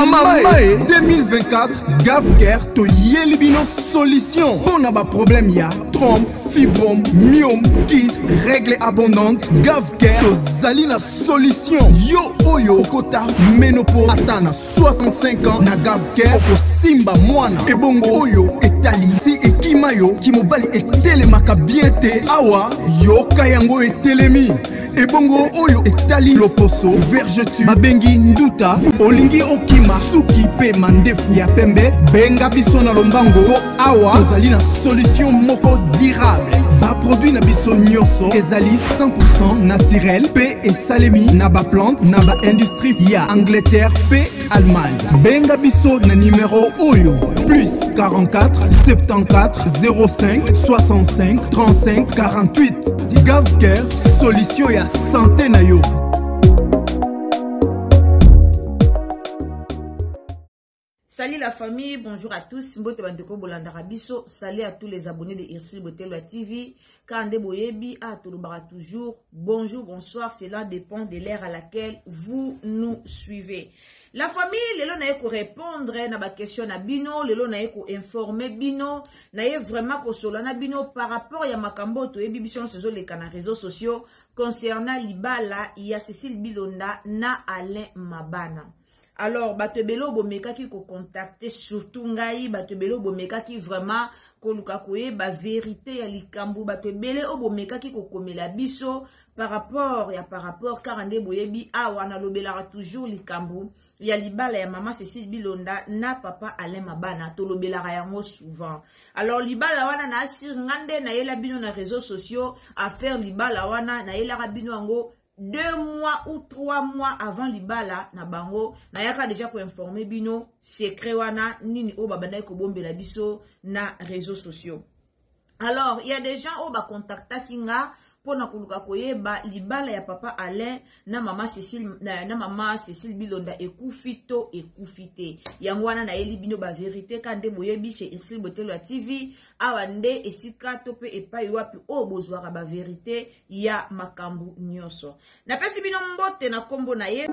Mamae 2024 Gavker to yelibino solution. Bon aba problème ya trompe, fibrome, myome, kyste, règle abondante. Gavker to zalina solution. Yo oyo kota ménopause atana 65 ans na Gavker oko simba mwana. Ebongo oyo etali si ekimayo kimobali etelemaka bien te awa yo kayango etelemi. Ebongo oyo etali loposo vergetu babengi nduta olingi okima suki pe mandefu ya pembe benga biso na lombango po awa tozali na solution moko durable. Ba produit na biso nyonso ezali 100% naturel pe esalemi na ba plante na ba industrie ya Angleterre pe Allemagne. Benga biso na numéro oyo plus 44 74 05 65 35 48. Gavker solution ya santé na yo. Salut la famille, bonjour à tous. Mbote bandeko bolanda rabiso. Salut à tous les abonnés de Irsil Botelwa TV. Kande boyebi a tolobara toujours. Bonjour, bonsoir, cela dépend de l'ère à laquelle vous nous suivez. La famille, lelo na ko répondre na ba question na bino, lelo na ko informer bino, na vraiment ko solana bino par rapport ya makambo to yebi biso sur les canaux réseaux sociaux concernant libala ya Cécile Bilonda na Alain Mabana. Alors, batebelo bomeka ki ko contacter surtout ngai, batebelo bomeka ki vraiment ko luka koye ba vérité ya likambu, batebele obomeka ki ko komela biso par rapport karande boyebi awa na lobela toujours likambu ya libala ya maman Cécile Bilonda na papa Alain Mabana to lobela yango souvent. Alors libala wana na asir ngande na yela bino na réseaux sociaux affaire libala wana na yela bino yango 2 mois ou 3 mois avant libala na bango na yaka déjà ko informer bino secret wana nini o babanda ko bombela biso na réseaux sociaux. Alors il y a des gens au ba contacta kinga pona kuluka koyeba libala ya papa Alain na maman Cécile Bilonda ekufito ekufite yango wana na yeli bino ba vérité kande boyebi chez Irsil Botelwa TV awande esika tope epai wapi o bozwaka ba vérité ya makambu nyonso na pesi bino mbote na kombo na ye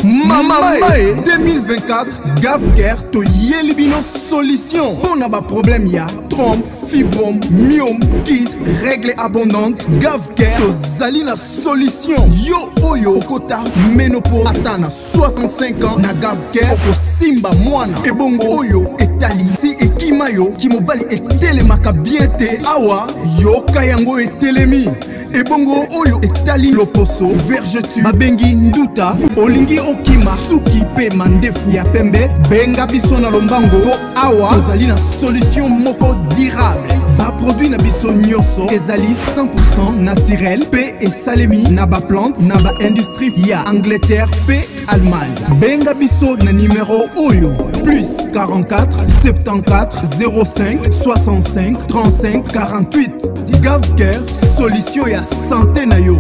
Mamae 2024 Gavker to yelibino solution. Bon aba problème ya trompe, fibrome, myome, kyste, règle abondante. Gavker to zalina solution. Yo oyo kota ménopause atana 65 ans na Gavker oko simba mwana. Ebongo oyo etali si ekimayo kimobali etelemaka bien te awa yo kayango etelemi. Ebongo oyo etali loposo vergetu babengi nduta olingi okima suki pe mandefu ya pembe benga biso na lombango po awa tozali na solution moko durable. Ba produit na biso nyonso ezali 100% naturel pe esalemi na ba plante na ba industrie ya Angleterre pe Allemagne. Benga biso na numéro oyo plus 44 74 05 65 35 48. Gavker solution ya santé na yo.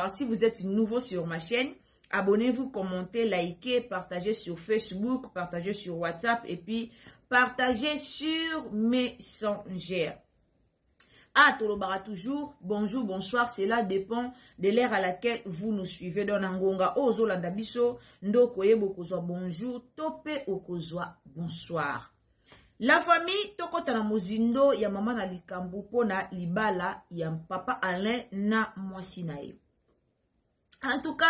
Si vous êtes nouveau sur ma chaîne, abonnez-vous, commentez, likez, partagez sur Facebook, partagez sur WhatsApp et puis partagez sur Messenger. Ah, Tolobara toujours, bonjour, bonsoir, cela dépend de l'ère à laquelle vous nous suivez. Dans Nangonga, Ozo Landabiso, Ndokoye Bokozwa, bonjour, Tope Okozwa, bonsoir. La famille, Tokota na Mozindo, ya maman na likambu, pona libala, ya papa Alain na mwasi na ye. En tout cas,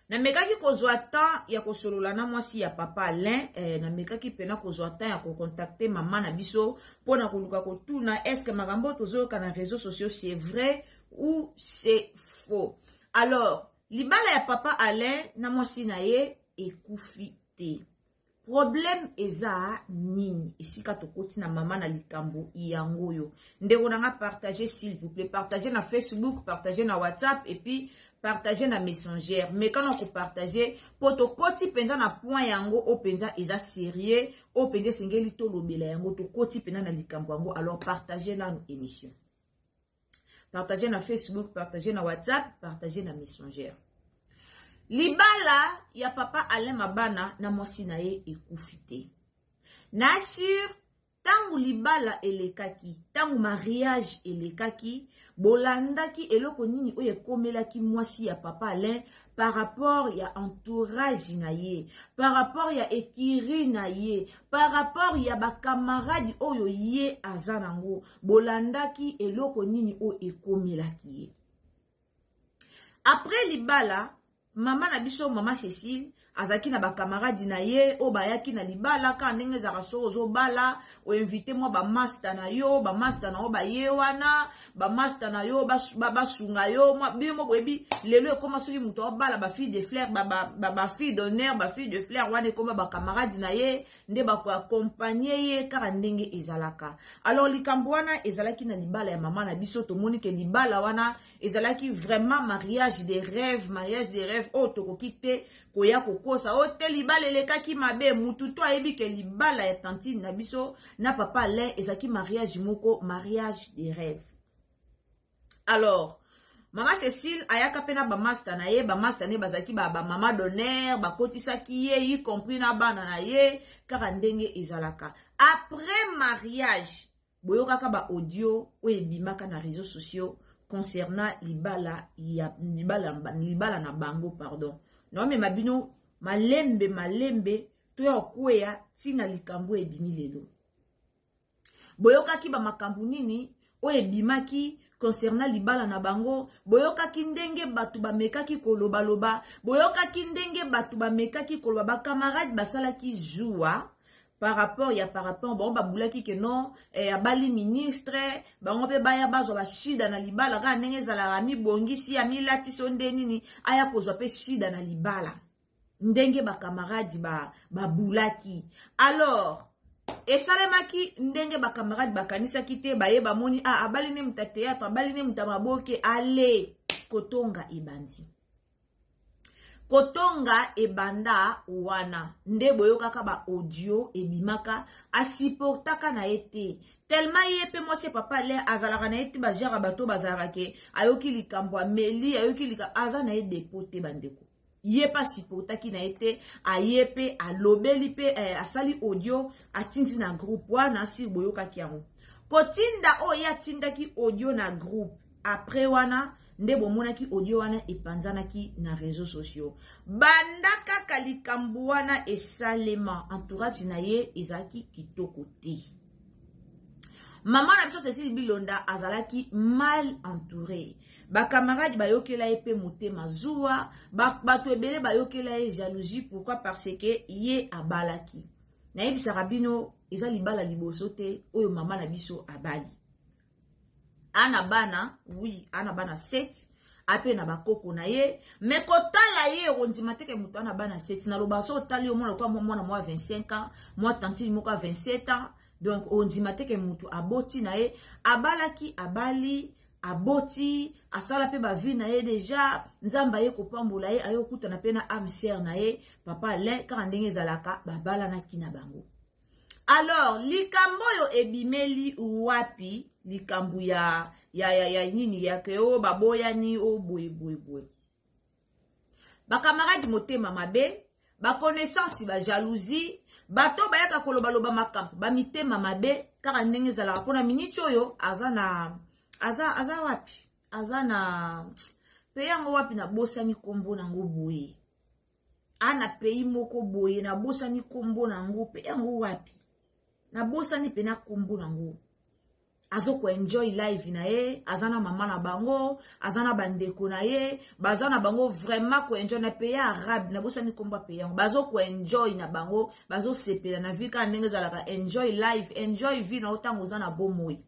na mekaki kozwa temps ya kosolola na mwasi ya papa Alain, na mekaki pena kozwa temps ya kocontacter maman na biso pona koluka kotuna est-ce que makambo tozoyoka na réseaux sociaux c'est vrai ou c'est faux. Alors, libala ya papa Alain na mwasi na ye ekufi te. Problème eza nini esika tokoti na maman na likambo yango yo. Ndeko nanga partager s'il vous plaît, partagez na Facebook, partagez na WhatsApp et puis partagez na Messenger. Mais quand on partage, poto koti penza na point yango o penza eza sérieux, o penza sengeli to lobela yango to koti penza na likambo yango, alors partagez na émission. Partagez na Facebook, partagez na WhatsApp, partagez na Messenger. Libala ya papa Alain Mabana na mwasi na ye ekufite. Na sur tangu libala elekaki, tangu mariage elekaki, bolandaki eloko nini oye komelaki mwasi ya papa Alain par rapport ya entourage na ye, par rapport ya ekiri na ye, par rapport ya bakamaradi oyo ye azanango, bolandaki eloko nini oyo ekomelaki ye. Après libala, mama na biso mama Cécile azaki na bakamaradi na ye o bayaki na libala ka ndenge za rasoro zo bala o invité moi ba master na yo ba ye wana ba master na yo ba sunga yo moi bimo boyebi lelo ekoma soki muto bala ba fille de fleur ba fille d'honneur ba fille de fleur wana ekoma bakamaradi na ye nde ba ko accompagner ye ka ndenge ezalaka. Alors likambo wana ezalaki na libala ya mama na biso to moni ke libala wana ezalaki vraiment mariage des rêves o tokokite koya kokosa o te libala elekaki mabe mutu to ayebi ke libala ya tantine na biso na papa Alain ezaki mariage moko, mariage des rêves. Alors mama Cécile ayaka pena ba master na ye, ba master ne bazaki ba mama d'honneur ba kotisaki ye y compris na bana na ye kaka ndenge ezalaka. Après mariage boyokaka ba audio o ebimaka na réseaux sociaux concernant libala na bango pardon. Non mais mabino malembe to ya okuya tina likambo ebimi lelo. Boyokaki ba makambu nini o ebimaki concernant libala na bango, boyokaki ndenge batu bamekaki koloba, boyokaki ndenge batu bamekaki koloba ba camarade basalaki joua par rapport bon babulaki ke non abali ministre bango pe baya bazo ba shida na libala ka ndenge za rami bongisi ya milati sonde nini aya kozwa pe shida na libala ndenge ba camarade babulaki. Alors esalemaki ndenge ba camarade bakanisa kite baye bamoni abali ne muta théâtre abali ne muta maboke ale kotonga ebandi. Kotonga ebanda wana nde boyokaka ba audio ebimaka asiportaka na ete tellement yepe mwasi papa le azalaka na ete bajara bato bazalaka ke ayoki likambo ameli ayoki likambo aza na ete depote bandeko yepa siportaki na ete ayepe alobeli pe asali audio atinzi na groupe wana si boyokaki yango kotinda oya tindaki audio na groupe après wana nde bomonaki audio wana epanzanaki na réseaux sociaux bandaka kalikambu wana esalema entourage na ye ezalaki kitoko te. Maman na biso Cécile Bilonda azalaki mal entouré. Ba camarade bayokela ye pe motema zuwa, bato ebele bayokela ye jalousie. Pourquoi? Parce que ye abalaki. Na yebisa rabino eza libala liboso te oyo mama na biso abali. Ana bana 7 ape na bakoko na ye mais kotala ye ondima te ke mutu ana bana 7 na loba so tali omona kwa mwana mwa 25 ans mwa tantine moko 27 ans donc ondima te ke mutu aboti na ye abalaki abali aboti asala pe ba vie na ye déjà nzamba ye kopambola ye ayokuta na pena amser na ye papa Alain ka ndenge zalaka babala na kina bango. Alors likambo yo ebimeli wapi likambu ya nini ya keo baboya ni o boy. Ba camarade motema mabe, ba connaissance ba jalousie, bato bayaka koloba makampu, ba mitema mabe kaka ndenge zala pona miniti oyo aza wapi? Azana peyango wapi na bosa ni kombo na ngo boye. Ana peyi moko boye na bosa ni kombo na ngo peyango wapi? Na bosa ni pena kombo na ngo. Azo ko enjoy live na ye, azana mama na bango, azana bandeko na ye, bazana bango vraiment ko enjoy na pays arabe na bosa ni komba pays. Bazo ko enjoy na bango, bazo sepela na vika ndenge zalaka enjoy life, enjoy vie na otango zana bomoi.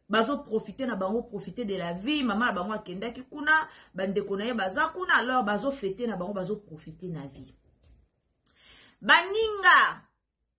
Bazo profiter na bango, profiter de la vie, mama na bango akendaki kuna, bandeko na ye baza kuna, alors bazo fêter na bango, bazo profiter na vie. Baninga,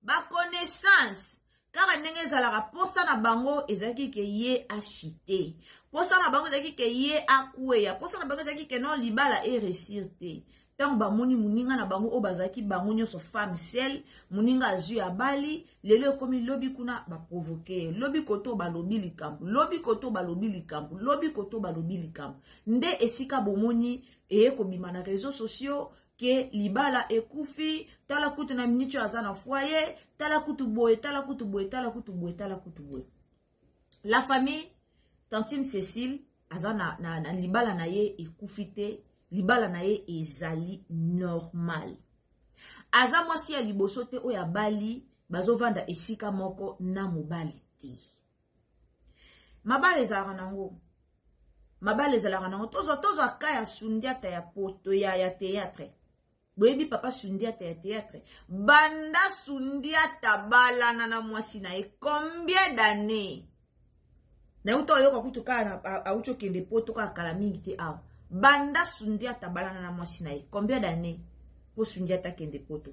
ba connaissance car ndenge zalaka posa na bango ezaki ke ye achité. Posa na bango ezaki ke ye akweya. Posa na bango ezaki ke non libala e resirte. Tant ba moni muninga na bango o bazaki bango nyoso femme seule, muninga azu ya bali, lelo komi lobi kuna ba provoquer. Lobi koto ba lobi likambu. Lobi koto ba lobi likambu. Lobi koto ba lobi likambu. Nde esika bomoni eye kobima na réseaux sociaux ke libala ekufi, tala kutu na minicho azana foyer, tala kutu boye, tala kutu boye, tala kutu boye, tala kutu boye. La famille, Tantine Cécile, azana na libala na ye ekufite, libala na ye ezali normal. Aza mwasi ya liboso te oya bali, bazovanda esika moko na mobali te. Mabale ezalaka nango. Mabale ezalaka nango. Tozo akaya sundiata ya poto ya théâtre. Boyebi papa sundiata ya théâtre. Banda sundiata balana na mwasi na ye. Combien d'années? Na uto yoka kutuka na aucho kende poto ka kala mingi te aw. Banda sundiata balana na mwasi na ye. Combien d'années? Po sundiata kende poto.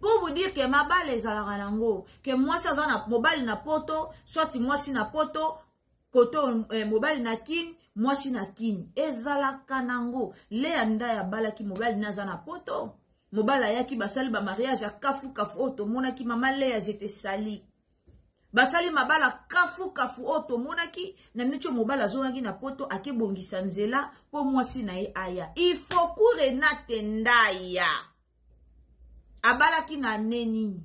Pour vous dire que mabale ezalaka nango, que mwasi azana mobali na poto, soit mwasi na poto, koto mobali na kin, mwasi na kin. Ezalaka nango, le anda ya bala ki mobali na zana poto, mobala ya ki basali ba mariage ya kafu oto mona ki mama le ya jete sali. Basali mabala kafu oto mona ki, na nicho mobala zonaki na poto ake bongisa nzela, po mwasi na ye aya. Il faut kure na tendaya. Abalaki na nenini.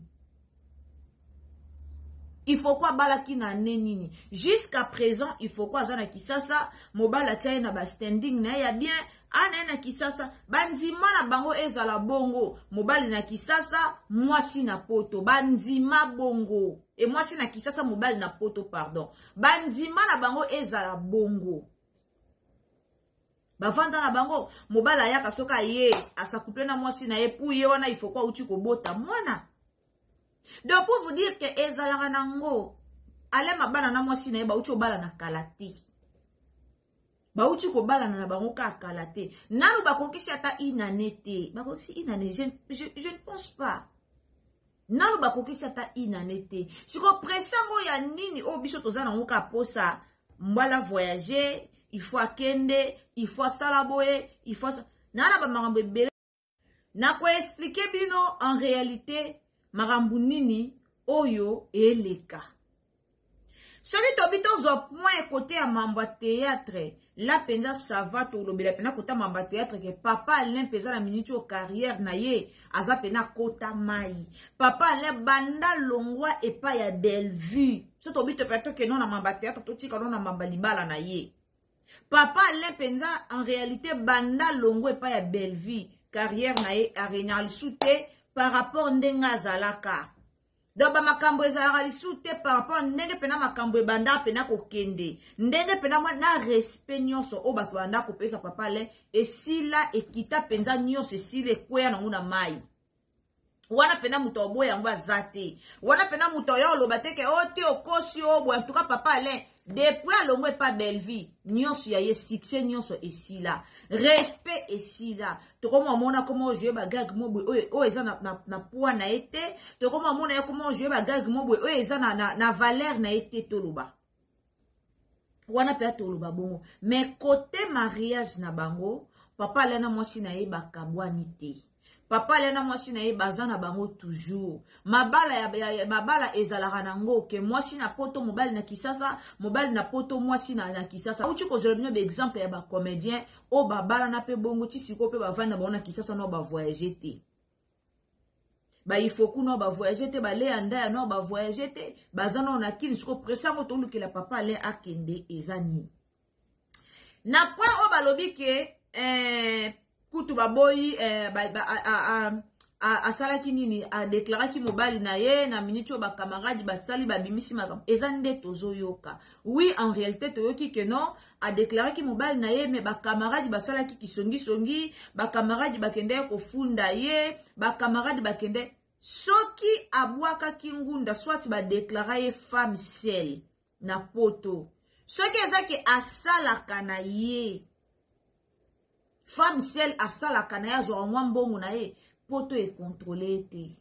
Il faut quoi balaki na nenini. Jusqu'à présent, il faut quoi zana kisasa, mobala tia na ba standing na ya bien, ana na kisasa, banzima na bango ezala bongo, mobali na kisasa, mwasi na poto, banzima bongo. Et mwasi na kisasa, mobali na poto, pardon. Banzima na bango ezala bongo. Bavanda na bango, mobala yaka soka ye, asakouple na mwasi na ye, pou ye wana, il faut quoi uti ko bota, mwana. Donc pour vous dire que ezalaka nango, ale mabana na mwasi na ye, ba uti obala na kalate. Ba uti ko bala na bango ka kalate. Nanu ba kokisi ata inanete. Ba kokisi inanete, je ne pense pas. Nanu ba kokisi ata inanete. Siko presango ya nini, o biso tozana ngo ka posa, mbala voyager, il faut akende, il faut salaboye, il faut... Nana ba marambo ebele. Na ko expliquer bino en réalité marambo nini oyo eleka. Soki tobito zo point côté ya mamba théâtre, la penza ça va to lobela pena kota mamba théâtre que papa Alain peza la minute au carrière na ye, aza pena kota mai. Papa Alain banda longwa et pas ya Bellevue. So tobito peto que non na mamba théâtre to tika non na mamba libala na ye. Papa Alain penza en réalité banda longwa et pas ya Bellevue, carrière na ye a Regnal Souté par rapport ndenga zalaka. Doba makambo ezalaka lisute par rapport ndenge pena makambo ebanda pena kokende. Ndenge pena na respect nyonso o bato banda kopesa papa le esila ekita penza nyonso esila ekweya na nguna mai. Wana pena muto oboya yango azate. Wana pena muto yo loba teke ote okosi obo en tout cas papa le depuis alongo e pa Bellevue nyonso ya ye succès nyonso esila. Respect esila. To koma mona comment jouer ba gag mobwe o eza na poids na été. To koma mona ya comment jouer ba gag mobwe o eza na valeur na été toloba. Wana pe toloba bongo. Mais côté mariage na bango, papa lena mwasi na ye bakabwani te. Papa lena mwasi na ye bazana bango toujours. Mabala ezalaka nango ke mwasi na poto mobali na kisasa, mobali na poto mwasi na kisasa. Uchi ko zelo be exemple ya ba comédien o babala na pe bongo ti siko pe bavanda ba na kisasa no ba voyager te. Ba il faut kuno ba voyager te ba le anda no ba voyager te, bazana na kini siko presango to lukela papa le akende ezani. Na point o balobi ke kutu baboyi asalaki nini a déclaraki mobali na ye na minute ba camarade batsali babimisi makam ezande tozoyoka. Oui en réalité toyoki que non a déclaraki mobali na ye mais ba camarade basalaki kisongi ba camarade bakende ko funda ye ba camarade bakende soki abwaka kingunda soit ba déclarer ye femme seule na poto soki ezaki asalaka na ye femme seule asalaka na ya zo mwambongo na ye poto e contrôler te.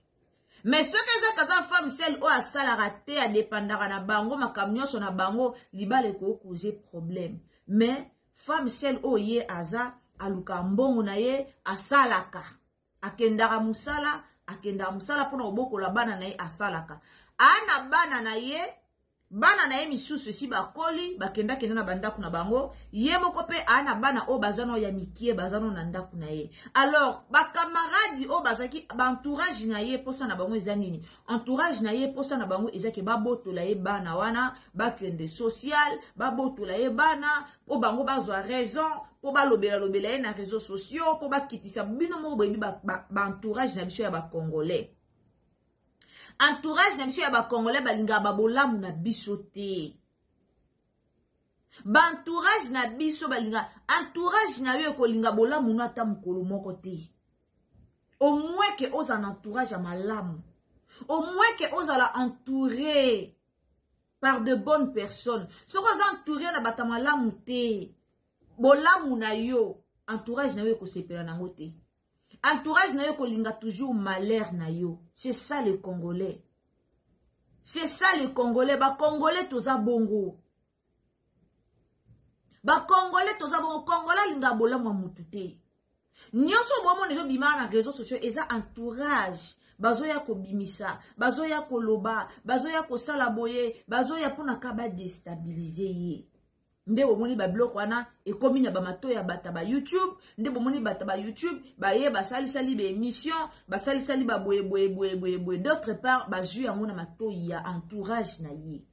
Mais ce que ça kaza femme seule o asalaka te a dépendaka na bango makamnyoso na bango libale ko causer problème. Mais femme seule o ye aza aluka mbongo na ye asalaka. Akendaka musala pona oboko la bana na ye asalaka. Ana bana na ye bana na ye misusu si bakoli bakenda kenda na bandaku na bango ye moko pe ana bana o bazano ya mikie bazano na ndaku na ye. Alors ba camarade o bazaki ba entourage na ye posa na bango eza nini? Entourage na ye posa na bango ezaki ba botola ye bana wana bakende social ba botola ye bana po bango bazwa raison po ba lobela ye na réseaux sociaux po ba kitisa bino mo boyebi ba entourage na biso ya ba congolais. Entourage na biso ya ba congolais balinga ba bolamu na biso te. Ba entourage na biso balinga entourage na yo kolinga bolamu na ta mukolo moko te. Au moins que oza un entourage à malamu. Au moins que oza la entouré par de bonnes personnes. Si oza entouré na bata malamu te, bolamu na yo entourage na yo ko sepela nango te. Entourage na yo kolinga toujours malheur na yo. C'est ça les Congolais. C'est ça les Congolais. Ba Congolais toza bongo. Ba Congolais toza bongo. Congolais linga bola mwa mutu te. Nyonso bomo nezo bima na réseaux sociaux eza entourage. Bazo ya ko bimisa, bazo ya ko loba, bazo ya ko sala boye, bazo ya pona kaba déstabiliser ye. Nde bomoni ba blog wana ekomi na ba mato ya bata ba YouTube, nde bomoni bata ba YouTube ba ye ba sali ba émission, ba sali ba boye. D'autre part ba ju yango na mato ya entourage na ye.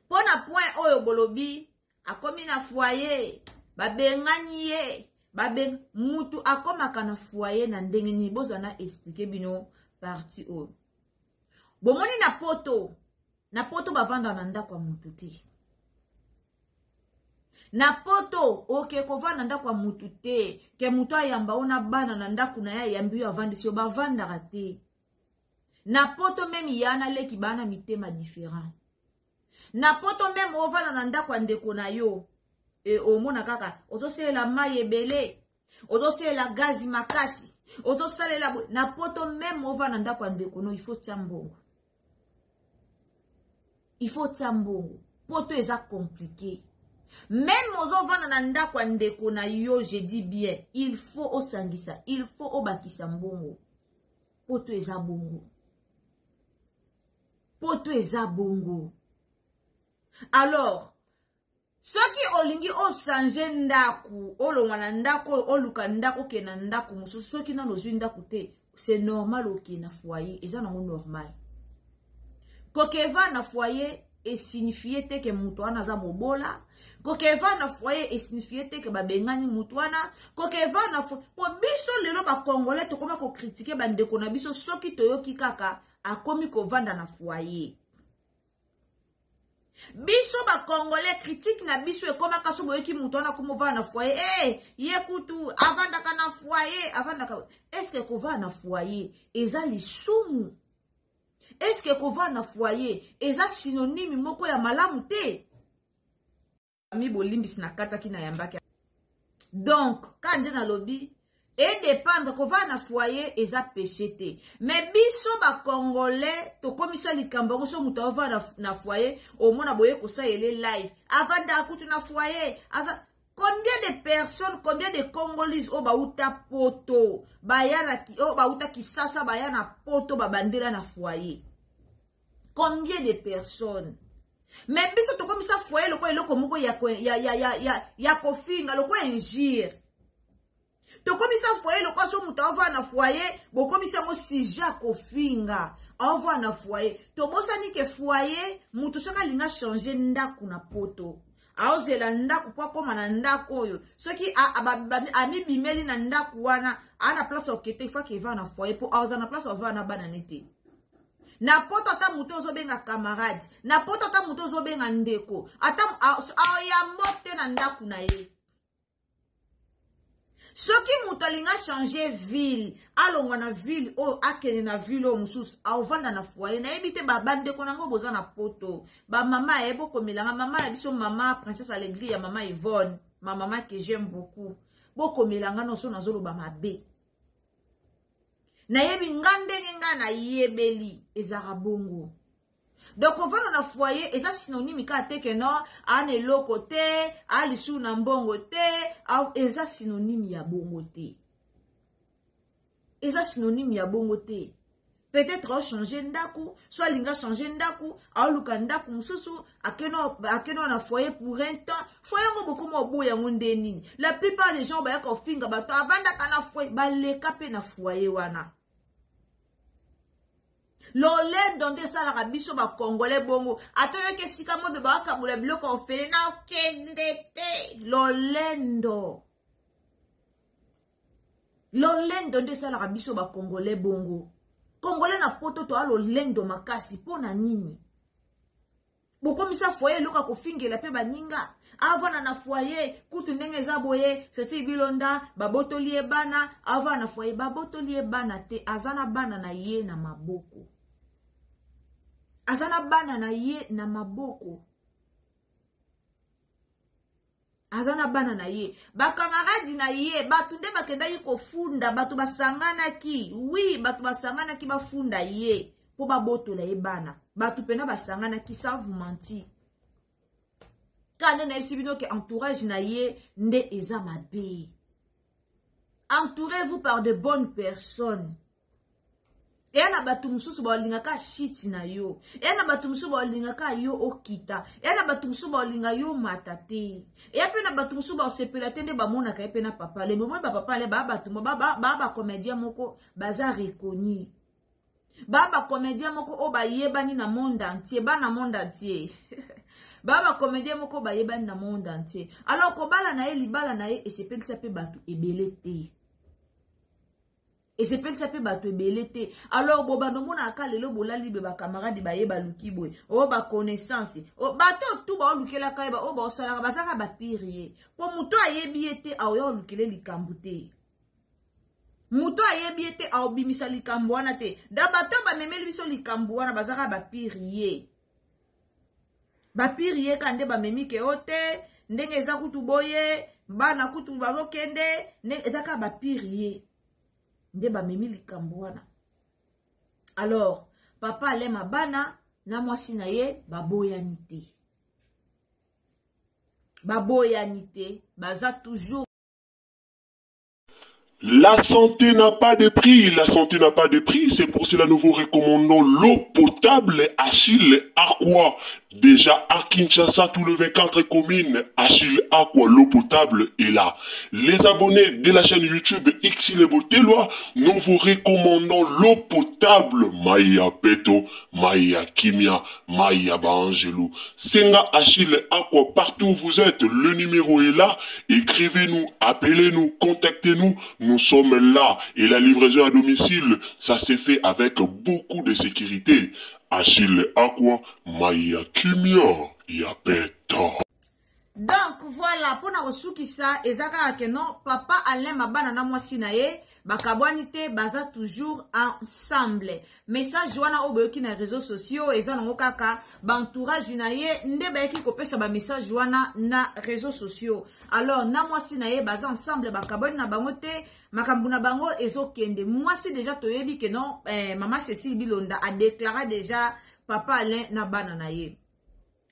Pona point oyo bolobi akomi na foyer, ba bengani ye, ba ben mutu akomaka na foyer na ndenge ni bozana expliquer bino parti o. Bomoni na poto bavanda na ndako ya mutu te. Na poto oke kovanda na ndako ya mutu te, ke mutu ayamba ona bana na ndako na ya yambi yo avandi si yo bavanda te. Na poto meme yana leki bana mitema différent. Na poto meme ovanda na ndako ya ndeko na yo, e omona kaka ozoselela mai ebele, ozoselela gazi makasi, ozosalela na poto meme ovanda na ndako ya ndeko no, il faut tiambongo. Il faut tambongo. Poto eza compliqué. Même ozo vana na ndako ndeko na yo, je dis bien, il faut osangisa, il faut obakisa mbongo. Poto eza bongo. Poto eza bongo. Alors, soki olingi osanje ndaku, olongwa na ndako, oluka ndako ke na ndako, mususu soki na nozwi ndaku te, c'est normal oke na foyer, eza nango normal. Kokeva na foyer et signifié te ke mutu wana za mobola. Kokeva na foyer et signifié te ke babengani mutu wana. Kokeva na foyer. Po biso lelo ba Congolais to koma ko critiquer bandeko na biso soki toyoki kaka akomi ko vanda na foyer. Biso ba Congolais critique na biso e koma kaso boyoki mutu wana komo vanda na foyer. Yekutu avanda ka na foyer, avanda ka. Est-ce ko va na foyer eza lisumu? Est-ce que kova na foyer eza synonyme moko ya malamu te? Ami bolimbisi na kata ki na yambaki. Donc, quand na lobby et dépendre kova na foyer eza péché te. Mais biso ba Congolais to komisa likambo so mutu ova na foyer au mona boye ko sa yele live. Avanda akutu na foyer, combien de personnes, combien de Congolais au bauta poto, bayana ki, au bauta kisasa bayana poto babandela na foyer. Combien de personnes? Mais biso to comme ça foyer loko eloko moko ya kofinga loko injire. To comme ça foyer loko so muta ova na foyer, bo comme ça mo sija kofinga. Ova na foyer. To bosani ke foyer, mutu soka linga changer ndaku na poto. Aozela ndaku kwa koma na ndaku oyo. Soki ami bimeli na ndaku wana, ana place okete fa ke va na foyer po aoza na place ova na bana nete. Na poto ata muto ozobenga camarade, na poto ata muto ozobenga ndeko, ata ayambote na ndaku na ye. Soki muto alinga changer ville, alongwa na ville o akene na ville o mususu, aovanda na foyer, na ebite ba bandeko nango boza na poto. Ba mama ebo komelanga, mama ya biso mama princesse Allegri ya mama Yvonne, ma maman que j'aime beaucoup. Boko melanga no so nazolo ba mabe. Na yebi ngandenge nga na yebeli ezara bongo. Donc on va dans la foyer et ça synonyme ka te ke no ane loko te, alisu na mbongo te, et ça synonyme ya bongo te. Et ça synonyme ya bongo te. peut-être a changé ndaku, soit linga changé ndaku, a luka ndaku mususu, akeno na foyer pour un temps, foyer ngo beaucoup mo boya ngunde nini. La plupart des gens ba ko finga bato avanda kana foyer ba le kapé na foyer wana. Lolendo nde sala ka biso ba congolais bongo, atoyo ke sika mo be ba ka bula biloko ofele na okende te. Lolendo nde sala ka biso ba congolais bongo. Congolais na poto to alo lendo makasi pona nini. Bokomisa foyer loka kofingela pe baninga. Avana na foyer kutu ndenge eza boye sesi bilonda babotoli bana avana na foyer babotoli bana te azana bana na ye na maboko. Azana bana na ye na maboko. Azana bana na ye. Ba camarade na ye, batu nde bakenda yi kofunda, batu basangana ki. Oui, batu basangana ki bafunda ye. Po ba boto la ye bana. Batu pena basangana ki sa vous mentir. Kane na yisibino ke entourage na ye nde eza mabe. Entourez-vous par de bonnes personnes. Et na batu mususu ba lingaka shit na yo. Et na batu mususu ba lingaka yo okita. Et na batu mususu ba linga yo matate. Et pe na batu mususu ba sepela tende ba mona ka pe na papa. Le moment ba papa le ba batu ba comédien moko baza reconnu. Ba comédien moko o ba yebani na monde entier, ba na monde entier. Ba comédien moko ba yebani na monde entier. Alors ko bala na ye libala na ye et sepela pe batu ebelete. Et c'est pas ça peut battre belete. Alors boba no mona akalelo bola libe ba camarade ba yeba lukibwe. O ba connaissance. O bato tout ba lukela kaiba o ba sala ba saka ba pirier. Po muto ayebi ete a yo lukele likambute. Muto ayebi ete a obimisa likambwana te. Da bato ba memeli biso likambwana ba saka ba pirier. Ba pirier kande ba memi ke ote ndenge eza kutu boye bana kutu ba kende ne ezaka ba pirier. Ndeba memi likambwana. Alors, papa alema bana na mwasi na ye baboyanite. Baboyanite, baza toujours. La santé n'a pas de prix, la santé n'a pas de prix, c'est pour cela que nous vous recommandons l'eau potable Achille Aqua. Déjà à Kinshasa, tout le 24 communes, Achille Aqua, l'eau potable est là. Les abonnés de la chaîne YouTube Xile Botelwa, nous vous recommandons l'eau potable Maya Peto, Maya Kimia, Maya Bangelou. Senga Achille Aqua, partout où vous êtes, le numéro est là. Écrivez-nous, appelez-nous, contactez-nous. Nous sommes là et la livraison à domicile, ça s'est fait avec beaucoup de sécurité. Achille Aqua, Maya Kimia, Yapeto. Donc voilà, pour na osukisa ezaka ke non papa Alain mabana na mwasi na ye bakabwanite baza toujours ensemble. Message wana oboyoki na réseaux sociaux eza nango kaka bantourage na ye nde bayeki kopesa ba message wana na réseaux sociaux. Alors na mwasi na ye baza ensemble bakabwani na bango te makambu na bango ezokende. Mwasi déjà toyebi ke non maman Cécile Bilonda a déclaré déjà papa Alain na bana na ye.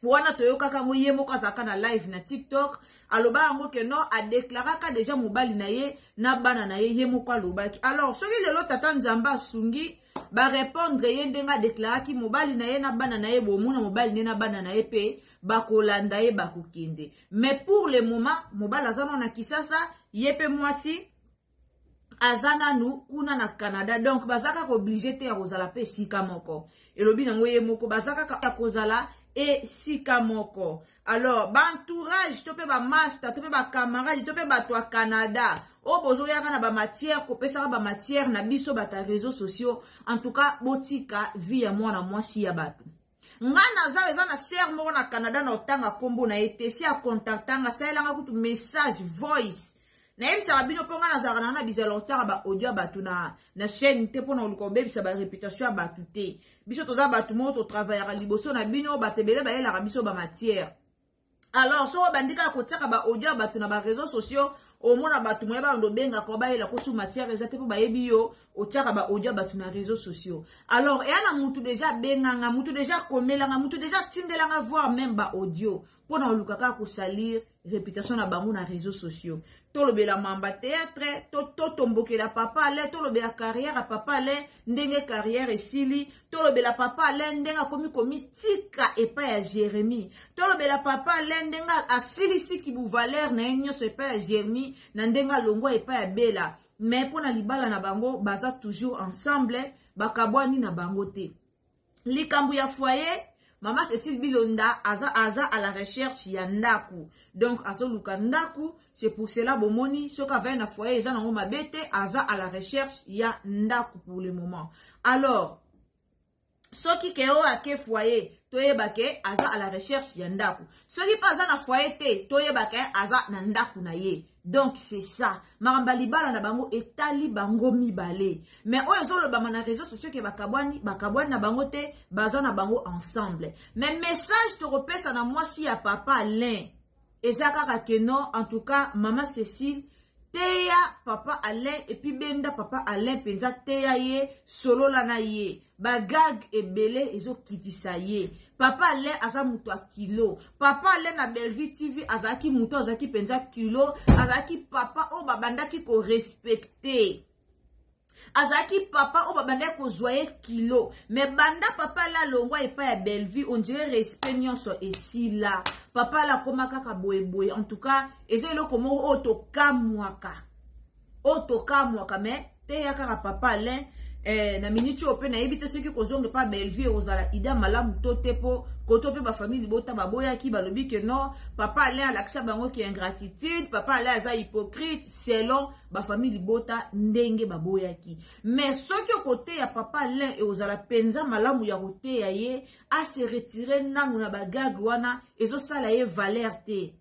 Wana toyoka kango ye moko azaka na live na TikTok aloba yango ke non a déclaraka déjà mobali na ye na bana na ye moko alobaki. Alors soki lelo tata Nzamba asungi ba répondre ye ndenga déclaraki mobali na ye na bana na ye bomuna mobali ne na bana na ye pe bakolanda ye bakokende. Mais pour le moment mobali azana na Kisasa ye pe mwasi azana nu kuna na Canada. Donc bazaka ko obligé te ya kozala pe sika moko. Elobi nango ye moko bazaka ka kozala et sika moko. Alors bantourage tope ba master tope ba camarade tope ba to Canada o bozo yaka na ba matière ko pesa ba matière na biso bata réseaux sociaux. En tout cas botika vie ya mwana mwasi ya batu ngana za eza na ser moko na Canada na otanga kombo na ete si a contactanga sa elanga kutu message voice na yebisa babino ponga na zara na bizalo otanga ba audio batu na chaîne te pona oluko bebisa ba réputation ya batu te biso toza batu mo to travailler liboso na bino batebele ba yela biso ba matière. Alors so bandika ko tsaka ba audio batu na ba réseaux sociaux au mona batu mo ba ndo benga ko ba yela ko su matière ezate po ba yebi yo o tsaka ba audio batu na réseaux sociaux. Alors yana mutu déjà benganga mutu déjà komelanga mutu déjà tindelanga voir même ba audio pona olukaka ko salir réputation na bango na réseaux sociaux. Tolobela mamba théâtre, totombokela papa ale, tolobela carrière à papa ale, ndenge carrière esili, tolobela papa ale ndenga komi tika epa ya Jérémie. Tolobela papa ale ndenga asilisi ki bu valeur na nyonso epa ya Jérémie, na ndenga longwa epa ya Bela. Mais pona libala na bango baza toujours ensemble, bakabwani na bango te. Likambu ya foyer, Maman Cécile Bilonda aza à la recherche ya ndaku. Donc azo luka ndaku, c'est pour cela bomoni soka va na foyer eza nango mabete aza à la recherche ya ndaku pour le moment. Alors soki keo ake foyer toyeba ke aza à la recherche ya ndaku. Soki pas aza na foyer te toyeba ke aza na ndaku na ye. Donc c'est ça. Maramba libala na bango etali bango mibale. Mais oyo zo lo ba na réseaux sociaux ke bakabwani na bango te baza na bango ensemble. Mais message te repesa na moi si ya papa Alain. Ezaka ka ke non en tout cas maman Cécile teya papa Alain et puis benda papa Alain penza teya ye solo la na ye. Bagag ebele ezo kitisa ye. Papa Alain aza muto a kilo. Papa Alain na Bellevue TV azaki muto azaki penza kilo. Azaki papa o babanda ki ko respecte. Azaki papa o babanda ko zoye kilo. Mais banda papa la longwa epa ya Bellevue on dirait respect nyonso esi la. Papa la koma kaka boye. En tout cas, ezo eloko moko otoka mwaka. Otoka mwaka mais te ya kaka papa Alain na minute ope na yebite ceux qui kozonge pa Bellevue ozala ida malamu tote po koto pe ba famille bota baboya ki balobi que non papa Alain alakisa bango ki ingratitude papa Alain aza hypocrite selon ba famille bota ndenge baboya ki mais ceux qui côté ya papa Alain et ozala penza malamu ya kote ya ye a se retirer nanu na bagag wana ezo sala ye valeur te.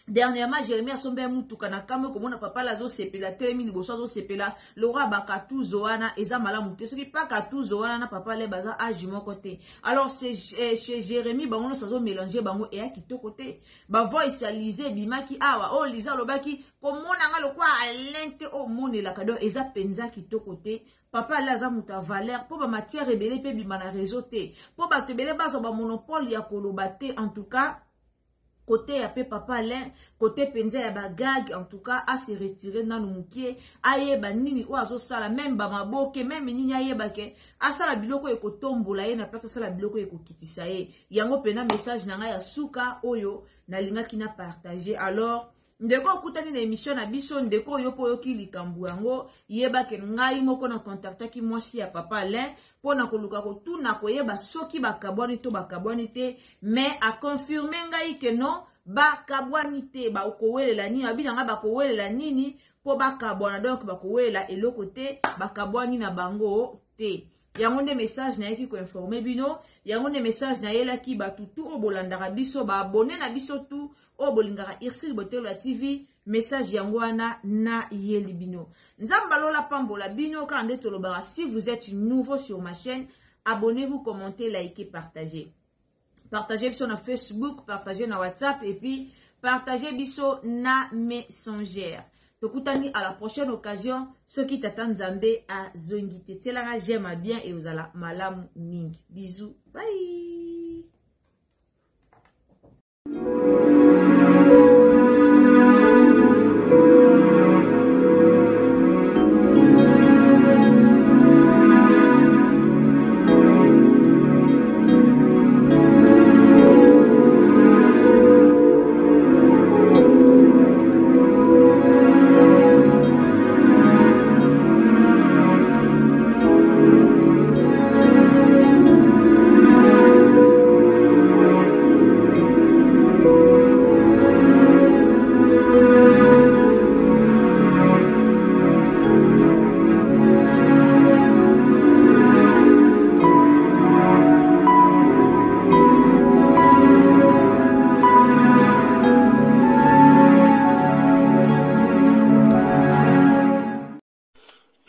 Dernièrement, Jérémie a son père moutuka na kame comme on a papa la zo sepela telemi liboso zo sepela Laura bakatu zoana eza malamu te soki pas katu zoana na papa le baza agi mon côté. Alors c'est chez Jérémie ba on zo mélanger bango et a kitoko te. Ba voice alize bimaki awa o liza lobaki komona nga lokwa alente o mone la kado eza penza kitoko te. Papa la za muta valeur po ba matière rebelle pe bimana réseau te. Po ba tebele bazo ba monopole ya koloba te en tout cas. Côté ya pe papa Alain, côté penza ya bagag, en tout cas, a se retirer dans le moukier, aye ba nini ou azo sala, même ba maboke, même nini aye bake, a sala biloko eko tombola ye, na plata sala biloko eko kitisa ye. Yango pena message nanga ya suka, oyo, na linga ki na partager. Alors, ndeko kutani na émission na biso, ndeko yopo yoki likambu yango, yeba ke ngai moko na kontakta ki mwasi ya papa Alain, po na koluka ko tout na koyeba soki bakabwani to bakabwani te, mais a confirmer ngai ke non, bakabwani te, ba okowelela nini, abina nga bakowelela nini, po bakabwana, donc bakowelela eloko te, bakabwani na bango te. Yango nde message na yeki ko informer bino, yango nde message na yela ki batutu o bolandaka biso, ba abonné na biso tout, o bolingaka Irsile Botelwa TV, message yango wana na yeli bino. Nzamba lola pambola bino quand nde tolobara, si vous êtes nouveau sur ma chaîne, abonnez-vous, commentez, likez, partagez. Partagez biso na Facebook, partagez na WhatsApp et puis partagez biso na Messenger. Tokutani à la prochaine occasion, ceux qui t'attendent Zambé à Zongite. Télanga j'aime bien et vous allez malam ming. Bisous, bye.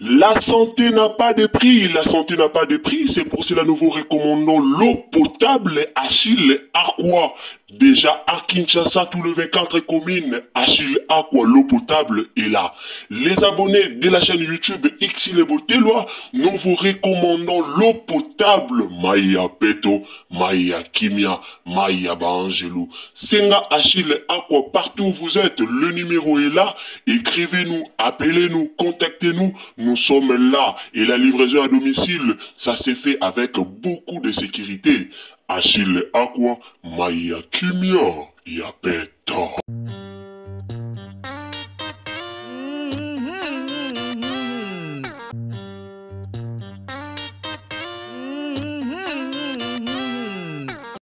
La santé n'a pas de prix, la santé n'a pas de prix, c'est pour cela nous vous recommandons l'eau potable Achille Aqua. Déjà à Kinshasa, tout le 24 communes, Achille Aqua, l'eau potable est là. Les abonnés de la chaîne YouTube Xile Botelwa, nous vous recommandons l'eau potable. Maïa Peto, Maïa Kimia, Maïa Bangelou. Senga Achille Aqua, partout où vous êtes, le numéro est là. Écrivez-nous, appelez-nous, contactez-nous. Nous sommes là. Et la livraison à domicile, ça s'est fait avec beaucoup de sécurité. Achille Aqua, Maïa Kimia, Yapeto.